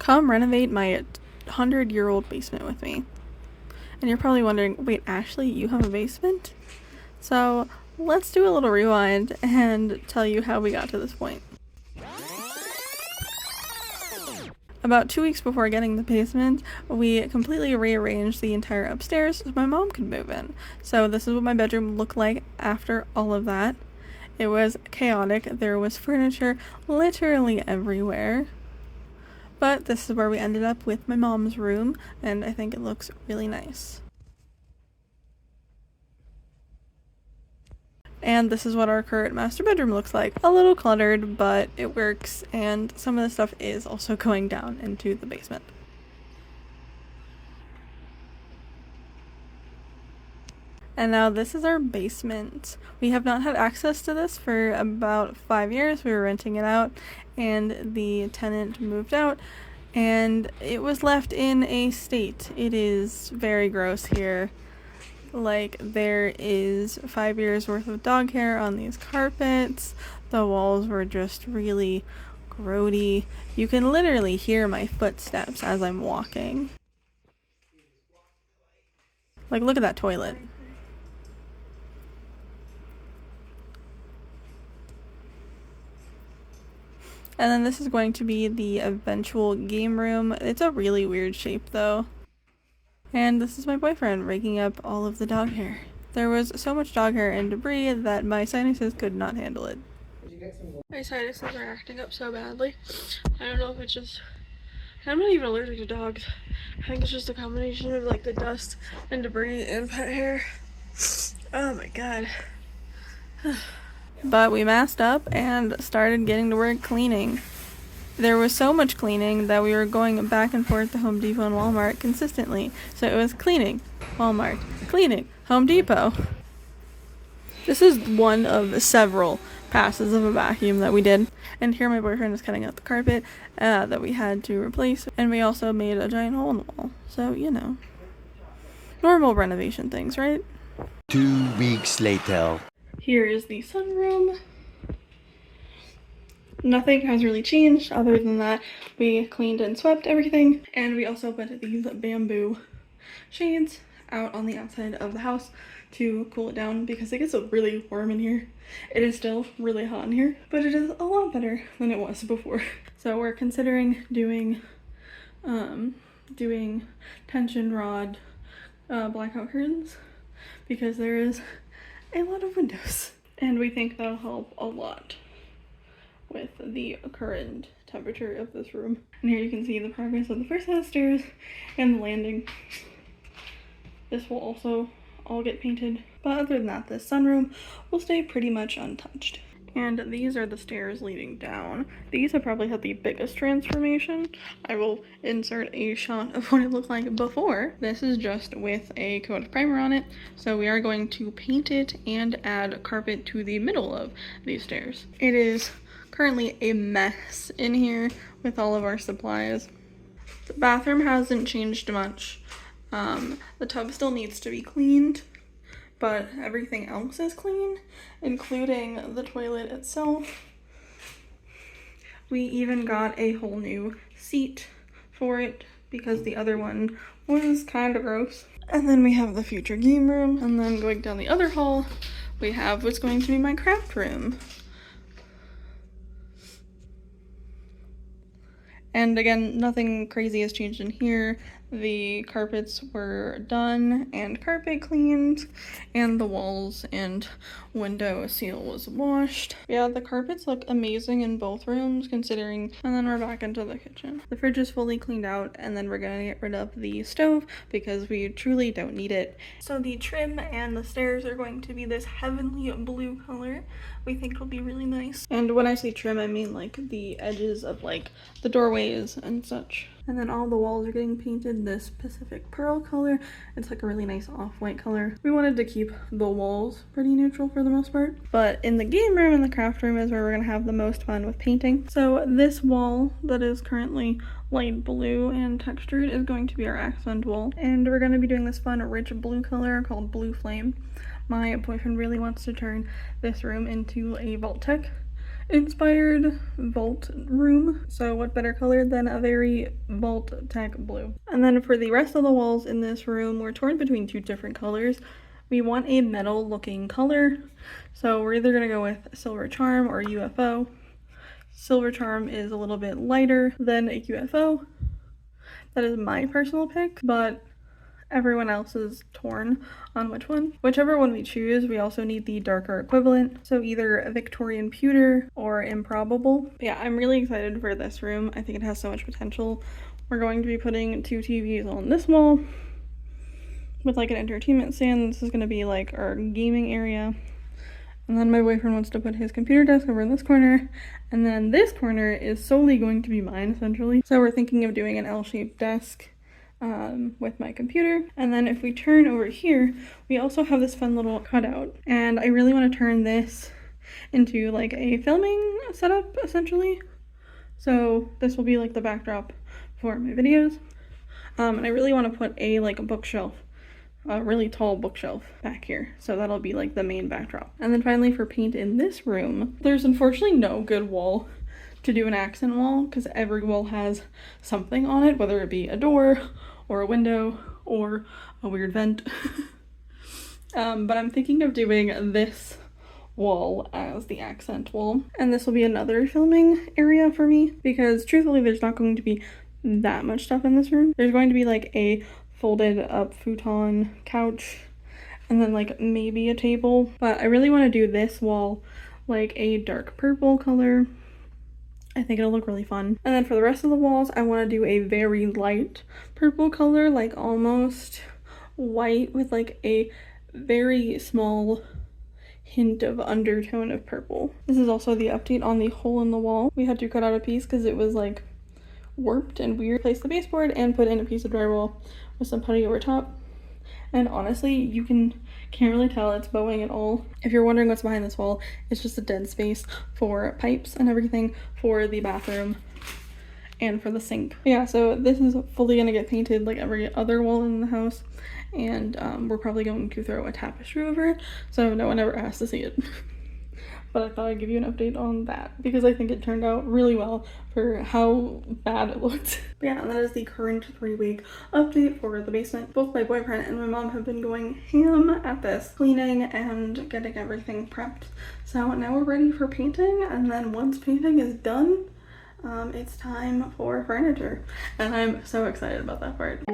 Come renovate my 100-year-old basement with me. And you're probably wondering, wait, Ashley, you have a basement? So let's do a little rewind and tell you how we got to this point. About 2 weeks before getting the basement, we completely rearranged the entire upstairs so my mom could move in. So this is what my bedroom looked like after all of that. It was chaotic. There was furniture literally everywhere. But this is where we ended up with my mom's room, and I think it looks really nice. And this is what our current master bedroom looks like. A little cluttered, but it works, and some of the stuff is also going down into the basement. And now this is our basement. We have not had access to this for about 5 years. We were renting it out, and the tenant moved out, and it was left in a state. It is very gross here. Like, there is 5 years worth of dog hair on these carpets. The walls were just really grody. You can literally hear my footsteps as I'm walking. Like, look at that toilet. And then this is going to be the eventual game room. It's a really weird shape though. And this is my boyfriend raking up all of the dog hair. There was so much dog hair and debris that my sinuses could not handle it. My sinuses are acting up so badly. I don't know if it's just... I'm not even allergic to dogs. I think it's just a combination of like the dust and debris and pet hair. Oh my god. But we masked up and started getting to work cleaning. There was so much cleaning that we were going back and forth to Home Depot and Walmart consistently. So it was cleaning, Walmart, cleaning, Home Depot. This is one of several passes of a vacuum that we did. And here my boyfriend is cutting out the carpet that we had to replace. And we also made a giant hole in the wall. So, you know, normal renovation things, right? 2 weeks later. Here is the sunroom. Nothing has really changed other than that we cleaned and swept everything, and we also put these bamboo shades out on the outside of the house to cool it down because it gets really warm in here. It is still really hot in here, but it is a lot better than it was before. So we're considering doing tension rod blackout curtains because there is a lot of windows, and we think that'll help a lot with the current temperature of this room. And here you can see the progress of the first set of stairs and the landing. This will also all get painted, but other than that, this sunroom will stay pretty much untouched. And these are the stairs leading down. These have probably had the biggest transformation. I will insert a shot of what it looked like before. This is just with a coat of primer on it. So we are going to paint it and add carpet to the middle of these stairs. It is currently a mess in here with all of our supplies. The bathroom hasn't changed much. The tub still needs to be cleaned, but everything else is clean, including the toilet itself. We even got a whole new seat for it because the other one was kind of gross. And then we have the future game room, and then going down the other hall, we have what's going to be my craft room. And again, nothing crazy has changed in here. The carpets were done and carpet cleaned, and the walls and window seal was washed. Yeah, the carpets look amazing in both rooms considering, and then we're back into the kitchen. The fridge is fully cleaned out, and then we're gonna get rid of the stove because we truly don't need it. So the trim and the stairs are going to be this heavenly blue color. We think it'll be really nice. And when I say trim, I mean like the edges of like the doorways and such. And then all the walls are getting painted this Pacific Pearl color. It's like a really nice off-white color. We wanted to keep the walls pretty neutral for the most part. But in the game room and the craft room is where we're gonna have the most fun with painting. So this wall that is currently light blue and textured is going to be our accent wall. And we're gonna be doing this fun rich blue color called Blue Flame. My boyfriend really wants to turn this room into a Vault-Tec inspired vault room. So what better color than a very vault tech blue. And then for the rest of the walls in this room, we're torn between two different colors. We want a metal looking color. So we're either gonna go with silver charm or UFO. Silver charm is a little bit lighter than a UFO. That is my personal pick, but everyone else is torn on which one. Whichever one we choose, we also need the darker equivalent. So either Victorian pewter or improbable. But yeah, I'm really excited for this room. I think it has so much potential. We're going to be putting 2 TVs on this wall with like an entertainment stand. This is going to be like our gaming area. And then my boyfriend wants to put his computer desk over in this corner. And then this corner is solely going to be mine, essentially. So we're thinking of doing an L-shaped desk with my computer. And then if we turn over here, we also have this fun little cutout. And I really want to turn this into like a filming setup, essentially. So this will be like the backdrop for my videos. And I really want to put a bookshelf, a really tall bookshelf back here. So that'll be like the main backdrop. And then finally for paint in this room, there's unfortunately no good wall to do an accent wall because every wall has something on it, whether it be a door or a window or a weird vent. But I'm thinking of doing this wall as the accent wall. And this will be another filming area for me because truthfully there's not going to be that much stuff in this room. There's going to be like a folded up futon couch and then like maybe a table, but I really want to do this wall like a dark purple color. I think it'll look really fun. And then for the rest of the walls, I want to do a very light purple color, like almost white with like a very small hint of undertone of purple. This is also the update on the hole in the wall. We had to cut out a piece because it was like warped and weird. Place the baseboard and put in a piece of drywall with some putty over top. And honestly, you can't really tell it's bowing at all. If you're wondering what's behind this wall, it's just a dead space for pipes and everything for the bathroom and for the sink. Yeah, so this is fully gonna get painted like every other wall in the house, and we're probably going to throw a tapestry over it so no one ever has to see it. But I thought I'd give you an update on that because I think it turned out really well for how bad it looked. But yeah, that is the current 3-week update for the basement. Both my boyfriend and my mom have been going ham at this, cleaning and getting everything prepped. So now we're ready for painting, and then once painting is done, it's time for furniture. And I'm so excited about that part.